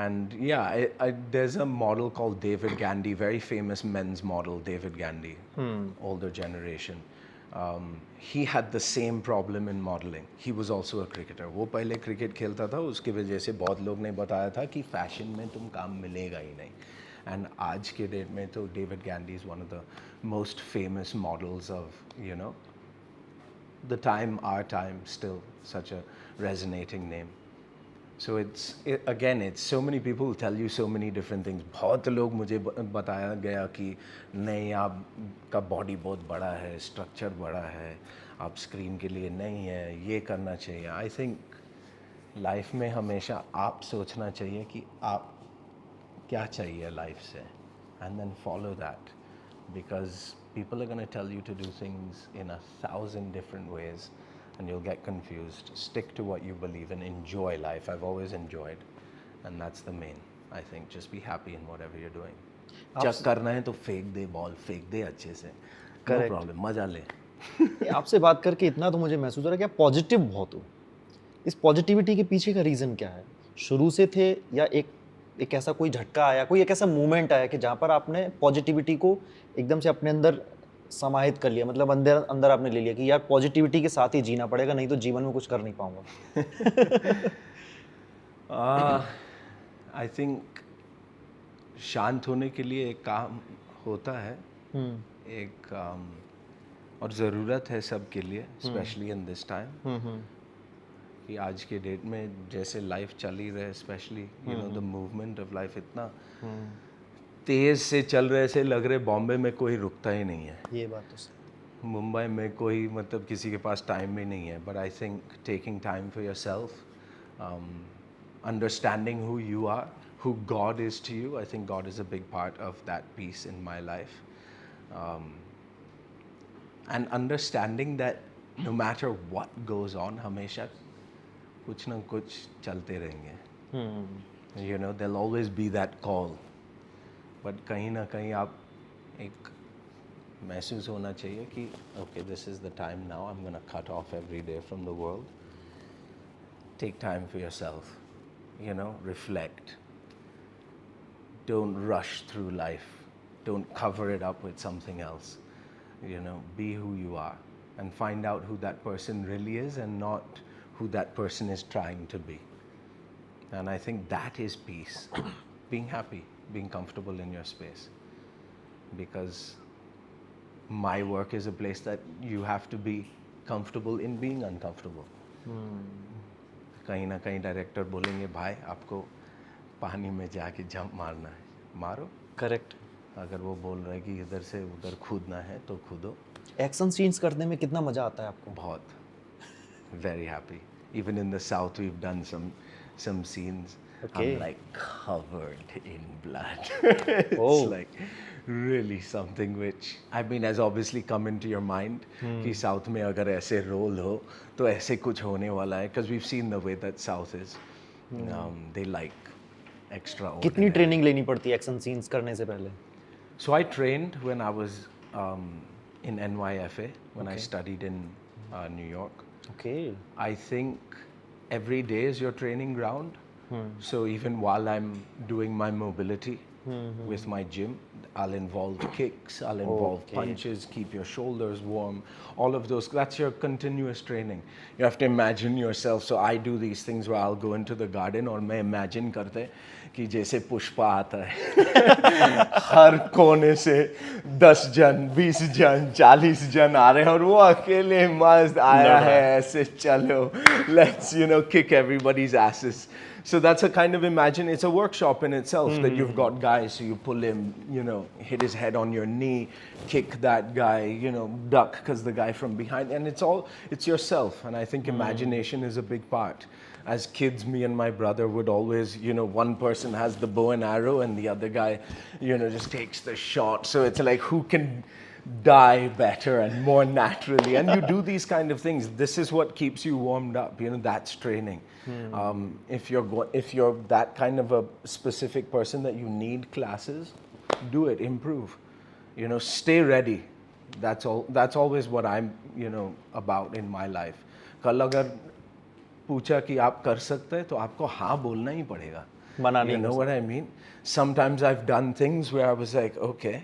And yeah, there's a model called David Gandy, very famous men's model, David Gandy, older generation. He had the same problem in modeling. He was also a cricketer. वो पहले cricket खेलता था, उसकी वजह से बहुत लोग ने बताया था कि फैशन में तुम काम मिलेगा ही नहीं. And आज के डेट में तो David Gandy is one of the most famous models of, you know, the time, our time, still such a resonating name. So again, it's so many people tell you so many different things. बहुत लोग मुझे बताया गया कि नहीं, आपका body बहुत बड़ा है, स्ट्रक्चर बड़ा है, आप स्क्रीन के लिए नहीं है, ये करना चाहिए. आई थिंक लाइफ में हमेशा आप सोचना चाहिए कि आप क्या चाहिए लाइफ से, and then follow that, because people are going to tell you to do things in 1,000 different ways and you'll get confused. Stick to what you believe and enjoy life. I've always enjoyed, and that's the main, I think. Just be happy in whatever you're doing. चक करना है तो फेंक दे ball, फेंक दे अच्छे से. No Correct. Problem, मजा ले। ये आपसे बात करके इतना तो मुझे महसूस हो रहा है कि आप पॉजिटिव बहुत हो। इस पॉजिटिविटी के पीछे का रीज़न क्या है? शुरू से थे या एक ऐसा कोई झटका आया, कोई एक ऐसा मोमेंट आया कि जहाँ पर आपने पॉजिटिविटी को एकदम से अपने अंदर समाहित कर लिया, मतलब अंदर अंदर आपने ले लिया कि यार पॉजिटिविटी के साथ ही जीना पड़ेगा, नहीं तो जीवन में कुछ कर नहीं पाऊंगा। आई थिंक शांत होने के लिए एक काम होता है, एक और ज़रूरत है सबके लिए, स्पेशली इन दिस टाइम, कि आज के डेट में जैसे लाइफ चल ही रहे, specially you know the movement of life इतना तेज़ से चल रहे से लग रहे बॉम्बे में कोई रुकता ही नहीं है, ये बात तो सही। मुंबई में कोई मतलब किसी के पास टाइम भी नहीं है। But I think taking time for your self, understanding who you are, who God is to you. I think God is a big part of that piece in my life. And understanding that no matter what goes on, हमेशा कुछ ना कुछ चलते रहेंगे. You know, there'll always be that call. But कहीं ना कहीं आप एक महसूस होना चाहिए कि okay, this is the time now. I'm gonna cut off every day from the world. Take time for yourself. You know, reflect. Don't rush through life. Don't cover it up with something else. You know, be who you are and find out who that person really is and not who that person is trying to be. And I think that is peace. Being happy, being comfortable in your space. Because my work is a place that you have to be comfortable in being uncomfortable. कहीं ना कहीं director बोलेंगे भाई आपको पानी में जाके jump मारना है, मारो। करेक्ट। अगर वो बोल रहा है कि इधर से उधर कूदना है तो कूदो। एक्शन सीन्स करने में कितना मजा आता है आपको? बहुत, very happy. Even in the south we've done some scenes. Okay. I'm like covered in blood. It's Oh. like really something which I mean has obviously come into your mind कि south में अगर ऐसे role हो तो ऐसे कुछ होने वाला है, because we've seen the way that south is. They like extra. कितनी ट्रेनिंग लेनी पड़ती है एक्शन सीन्स करने से पहले? So I trained when I was in NYFA when I studied in New York. Okay. I think every day is your training ground. So even while I'm doing my mobility with my gym, I'll involve kicks, I'll involve Okay. punches, keep your shoulders warm, all of those. That's your continuous training. You have to imagine yourself. So I do these things where I'll go into the garden और मैं imagine करते कि जैसे पुष्पा आता है हर कोने से 10 जन 20 जन 40 जन आ रहे हैं और वो अकेले मस्त आया है ऐसे चलो let's you know kick everybody's asses. So that's a kind of it's a workshop in itself that you've got guys, so you pull him, you know, hit his head on your knee, kick that guy, you know, duck because the guy from behind, and it's yourself. And I think imagination is a big part. As kids, me and my brother would always, you know, one person has the bow and arrow and the other guy, you know, just takes the shot. So it's like who can die better and more naturally, and you do these kind of things. This is what keeps you warmed up, you know, that's training. If you're that kind of a specific person that you need classes, do it, improve, you know, stay ready. That's always what I'm, you know, about in my life. कल अगर पूछा कि आप कर सकते हैं तो आपको हाँ बोलना ही पड़ेगा. मना नहीं You know what I mean? Sometimes I've done things where I was like, okay,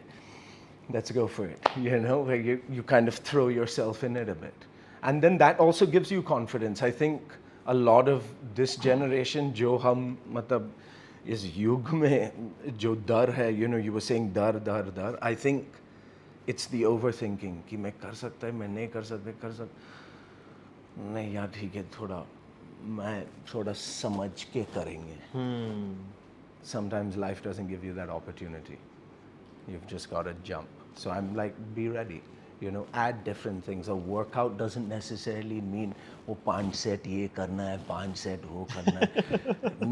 let's go for it, you know, where you kind of throw yourself in it a bit. And then that also gives you confidence. I think a lot of this generation, जो हम मतलब इस युग में जो डर है, you know, you were saying डर, I think it's the overthinking कि मैं कर सकता है, मैं नहीं कर सकता, नहीं यार ठीक है मैं थोड़ा समझ के करेंगे. Sometimes life doesn't give you that opportunity. You've just got to jump. So I'm like, be ready. You know, add different things. A workout doesn't necessarily mean वो 5 set ये करना है, 5 set वो करना है.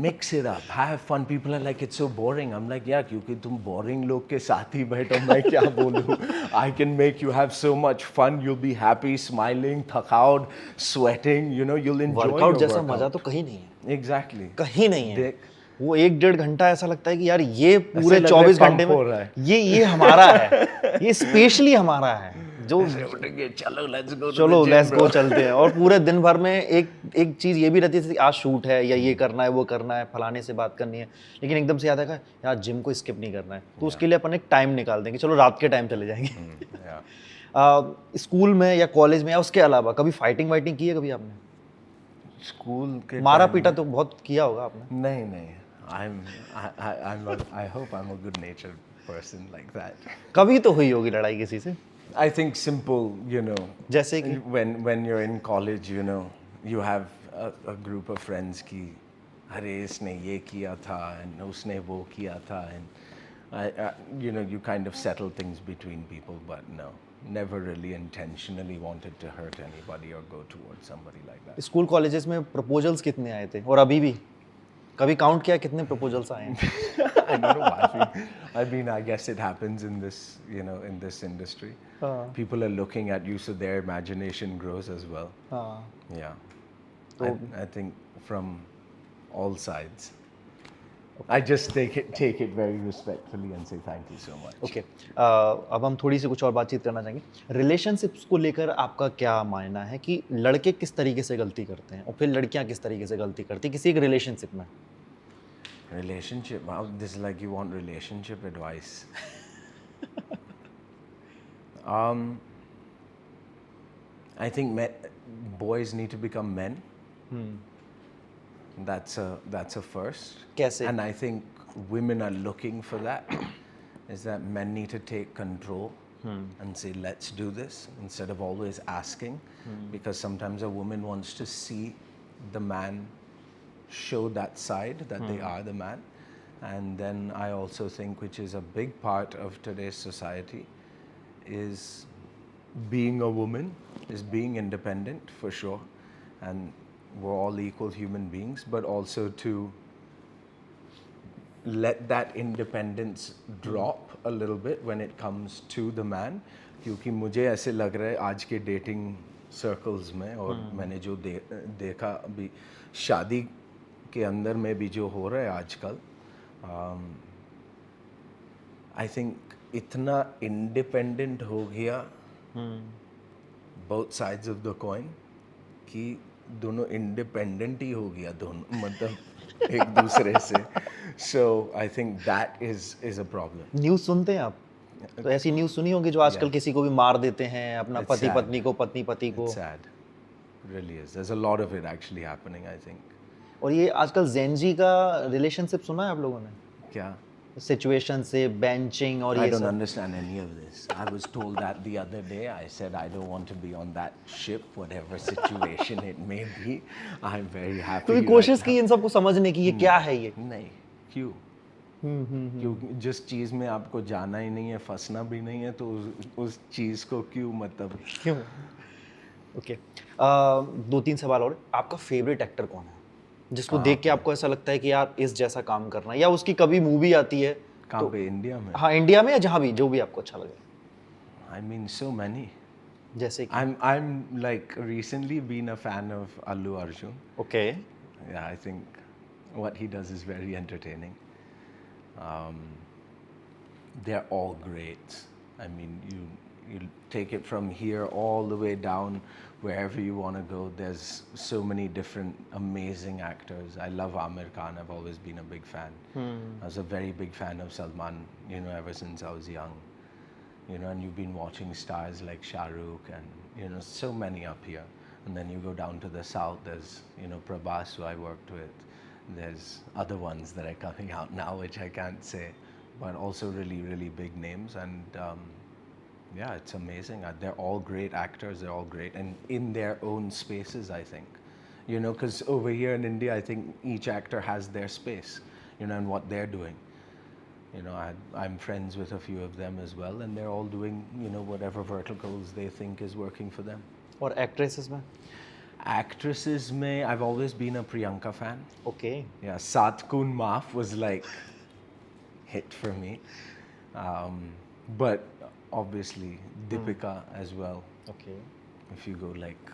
Mix it up. Have fun. People are like, it's so boring. I'm like, yeah, क्योंकि तुम boring लोग के साथ ही बैठो, मैं क्या बोलूँ? I can make you have so much fun. You'll be happy, smiling, थकाउट, sweating. You know, you'll enjoy your workout जैसा workout. मजा तो कहीं नहीं है. Exactly. कहीं नहीं है. देख, वो 1-1.5 घंटा ऐसा लगता है कि यार ये पूरे लग रहा है 24 घंटे pump हो रहा है. में ये हमारा है, ये स्पेशली हमारा है. जो उठेंगे, चलो लेट्स गो चलते हैं। और पूरे दिन भर में एक चीज ये भी रहती है, आज शूट है या ये करना है, वो करना है, फलाने से बात करनी है, लेकिन एकदम से याद आएगा यार जिम को स्किप नहीं करना है, तो उसके लिए अपन एक टाइम निकाल देंगे, चलो रात के टाइम चले जाएंगे। स्कूल में या कॉलेज में या उसके अलावा कभी फाइटिंग वाइटिंग की है कभी आपने? स्कूल के मारा time पीटा में- तो बहुत किया होगा आपने। नहीं, I hope I'm a good natured person like that. कभी तो हुई होगी लड़ाई किसी से, I think simple, you know, जैसे कि when you're in college, you know, you have a group of friends की अरे इसने ये किया था and उसने वो किया था, and you know, you kind of settle things between people, but no, never really intentionally wanted to hurt anybody or go towards somebody like that. School colleges में प्रपोजल्स कितने आए थे, और अभी भी कभी काउंट किया कितने प्रपोजल्स आए हैं? I don't know. I guess it happens in this, you know, in this industry. People are looking at you, so their imagination grows as well. हाँ, Yeah. I think from all sides. I just take it very respectfully and say thank you so much. Okay. अब हम थोड़ी सी कुछ और बातचीत करना चाहेंगे। Relationships को लेकर आपका क्या मानना है कि लड़के किस तरीके से गलती करते हैं और फिर लड़कियां किस तरीके से गलती करती हैं किसी एक रिलेशनशिप में? Relationship. Wow, this is like you want relationship advice. I think boys need to become men. That's a first. कैसे? And I think women are looking for that. Is that men need to take control and say, let's do this, instead of always asking. Because sometimes a woman wants to see the man show that side, that they are the man. And then I also think, which is a big part of today's society, is being a woman, is being independent for sure. And we're all equal human beings, but also to let that independence drop a little bit when it comes to the man. क्योंकि मुझे ऐसे लग रहा है आज के dating circles में, और मैंने जो देखा अभी शादी के अंदर में भी जो हो रहा है आजकल, I think इतना independent हो गया both sides of the coin कि दोनों independent ही हो गया, दोनों मतलब एक दूसरे से. So I think that is a problem. News सुनते हैं आप? तो ऐसी न्यूज़ सुनी होगी जो आजकल किसी को भी मार देते हैं, अपना It's पति sad. पत्नी को, पत्नी पति को। It's sad. It really is. There's a lot of it actually happening, I think. और ये आजकल जेनजी का रिलेशनशिप सुना है आप लोगों ने? क्या? सिचुएशन से बेंचिंग और I ये don't सब। understand any of this. I was told that the other day. I said I don't want to be on that ship, whatever situation it may be. I'm very happy. कभी right कोशिश now. की इन सबको समझने की ये क्या है ये? नहीं, क्यों? क्योंकि जिस चीज में आपको जाना ही नहीं है, फंसना भी नहीं है, तो उस चीज को क्यों, मतलब क्यों? ओके। दो तीन सवाल और। आपका फेवरेट एक्टर कौन है जिसको देख के आपको ऐसा लगता है कि यार इस जैसा काम करना है, या उसकी कभी मूवी आती है कहाँ पे, इंडिया में? हाँ इंडिया में या जहाँ भी, जो भी आपको अच्छा लगे? I mean, so many. जैसे कि I'm like recently been a fan of Allu Arjun. Okay. Yeah, I think what he does is very entertaining. They're all great. I mean, you take it from here all the way down, wherever you want to go. There's so many different amazing actors. I love Amir Khan. I've always been a big fan. I was a very big fan of Salman, you know, ever since I was young. You know, and you've been watching stars like Shah Rukh and, you know, so many up here. And then you go down to the south, there's, you know, Prabhas, who I worked with. There's other ones that are coming out now, which I can't say, but also really, really big names. And yeah, it's amazing. They're all great actors. They're all great, and in their own spaces, I think. You know, because over here in India, I think each actor has their space, you know, and what they're doing. You know, I'm friends with a few of them as well, and they're all doing, you know, whatever verticals they think is working for them. और actresses में? Actresses, may I've always been a Priyanka fan. Okay. Yeah, Sat Kun Maaf was like hit for me, but obviously Deepika as well. Okay. If you go like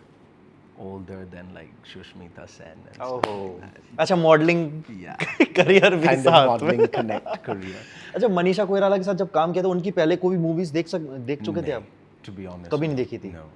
older than like Shushmita Sen and ओहो, stuff like that. अच्छा modelling Yeah, career भी kind of साथ में। modeling connect career. अच्छा मनीषा कोइराला के साथ जब काम किया था, उनकी पहले कोई मूवीज देख चुके थे आप? to be honest. कभी नहीं देखी थी? No.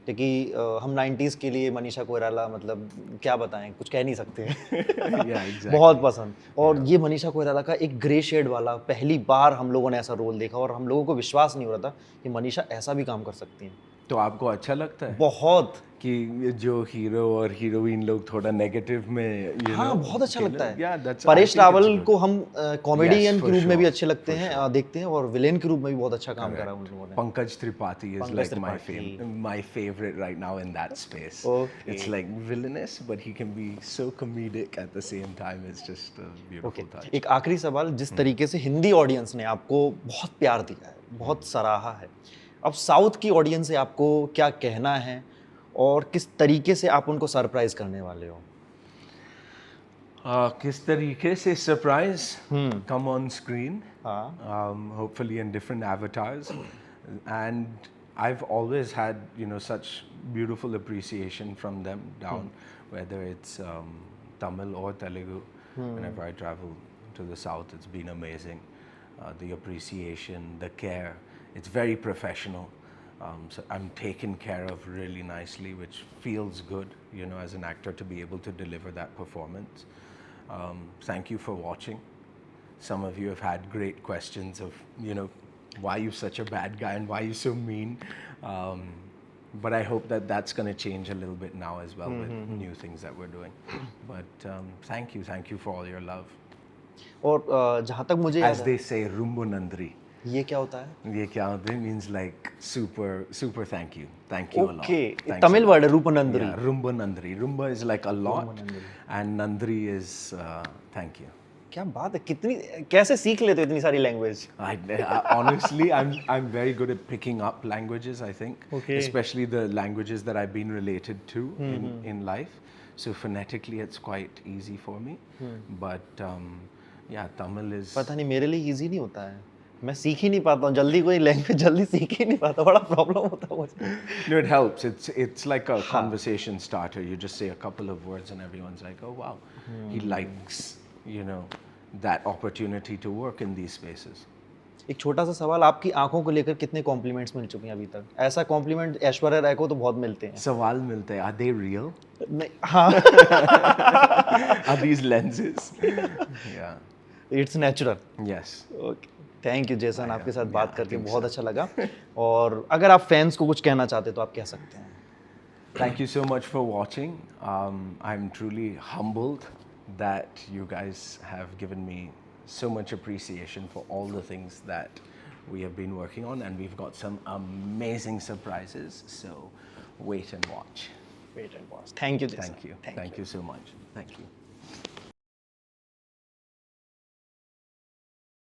क्योंकि हम 90s के लिए मनीषा कोइराला मतलब क्या बताएं, कुछ कह नहीं सकते Yeah, exactly. बहुत पसंद। और ये मनीषा कोइराला का एक ग्रे शेड वाला पहली बार हम लोगों ने ऐसा रोल देखा और हम लोगों को विश्वास नहीं हो रहा था कि मनीषा ऐसा भी काम कर सकती हैं। तो आपको अच्छा लगता है बहुत कि जो हीरो और हीरोइन लोग थोड़ा नेगेटिव में हाँ बहुत अच्छा लगता है। Yeah, that's, I Paresh think it's Rawal good. को हम कॉमेडियन Yes, के for रूप में भी sure, अच्छे लगते for हैं, sure. देखते हैं, और विलेन के रूप में भी बहुत अच्छा काम करा उन लोगों ने। Pankaj Tripathi is Pankaj like Tripathi. my favorite right now in that space. Okay. It's like villainous, but he can be so comedic at the same time. It's just a beautiful okay touch. एक आखिरी सवाल, जिस तरीके से Hindi audience ने आपको बहुत प्यार दिया है, बहुत सराहा है, अब साउथ की ऑडियंस से आपको क्या कहना है और किस तरीके से आप उनको सरप्राइज करने वाले हो? किस तरीके से surprise come on screen, हाँ hopefully in different avatars, and I've always had such beautiful appreciation from them down, whether it's Tamil or Telugu. Whenever I travel to the south, it's been amazing. The appreciation, the care, it's very professional. So I'm taken care of really nicely, which feels good, as an actor to be able to deliver that performance. Thank you for watching. Some of you have had great questions of, why you such a bad guy and why you so mean. But I hope that that's going to change a little bit now as well with new things that we're doing. But thank you for all your love. और जहाँ तक मुझे याद As they say, Rumbu Nandri. है, ये क्या होता है? ये क्या होता है? Means like super thank you. Thank you a lot. Okay Thanks Tamil a lot. Word है रूपनंदरी। Yeah, Rumba Nandri. Rumba is like a lot, Nandri. and Nandri is thank you. क्या बात है, कितनी कैसे सीख लेते हो इतनी सारी language? Honestly, I'm very good at picking up languages. I think, Okay. especially the languages that I've been related to in life. So phonetically, it's quite easy for me. But yeah, Tamil is. पता नहीं मेरे लिए easy नहीं होता है, मैं सीख ही नहीं पाता हूँ जल्दी, कोई लैंग्वेज जल्दी सीख ही नहीं पाता, बड़ा प्रॉब्लम होता है मुझे। No, it helps. It's like a conversation starter. You just say a couple of words, and everyone's like, "Oh wow, he likes that opportunity to work in these spaces." एक छोटा सा सवाल, आपकी आंखों को लेकर कितने कॉम्प्लीमेंट्स मिल चुके हैं अभी तक? ऐसा कॉम्प्लीमेंट ऐश्वर्या राय को तो बहुत मिलते हैं। सवाल मिलते हैं. Are they real? नहीं हाँ Are these lenses? Yeah. It's natural. Yes. Okay thank you जैसन, आपके साथ बात I करके think बहुत अच्छा लगा। और अगर आप फैंस को कुछ कहना चाहते तो आप कह सकते हैं। Thank you so much for watching. I'm truly humbled that you guys have given me so much appreciation for all the things that we have been working on, and we've got some amazing surprises. So wait and watch. Wait and watch. Thank you Thank you. Thank you so much. Thank you.